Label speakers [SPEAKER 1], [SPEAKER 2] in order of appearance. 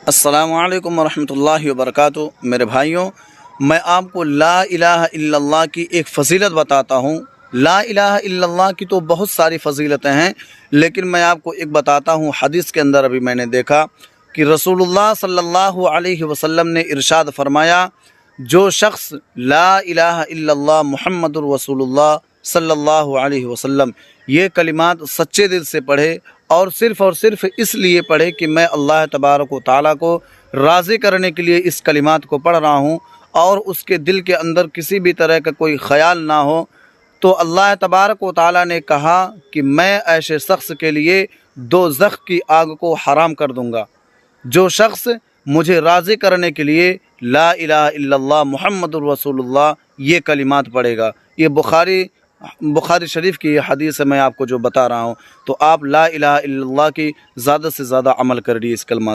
[SPEAKER 1] अस्सलामुअलैकुम वरहमतुल्लाहि वबरकातुहू। मेरे भाइयों, मैं आपको ला इलाहा इल्लल्लाह की एक फ़जीलत बताता हूँ। ला इलाहा इल्लल्लाह की तो बहुत सारी फ़जीलतें हैं, लेकिन मैं आपको एक बताता हूँ। हदीस के अंदर अभी मैंने देखा कि रसूलुल्लाह सल्लल्लाहु अलैहि वसल्लम ने इरशाद फरमाया, जो शख्स ला इलाहा इल्लल्लाह मुहम्मदुर रसूलुल्लाह सल्लल्लाहु अलैहि वसल्लम ये कलिमात सच्चे दिल से पढ़े और सिर्फ़ इसलिए पढ़े कि मैं अल्लाह तबारक व तआला को राज़ी करने के लिए इस कलिमात को पढ़ रहा हूँ, और उसके दिल के अंदर किसी भी तरह का कोई ख़याल ना हो, तो अल्लाह तबारक व तआला ने कहा कि मैं ऐसे शख्स के लिए दोज़ख की आग को हराम कर दूँगा। जो शख्स मुझे राज़ी करने के लिए ला इलाहा इल्लल्लाह मुहम्मदुर रसूलुल्लाह ये कलिमात पढ़ेगा। ये बुखारी शरीफ की ये हदीस है, मैं आपको जो बता रहा हूँ। तो आप ला इलाहा इल्लल्लाह की ज़्यादा से ज़्यादा अमल करिए इस कलिमात।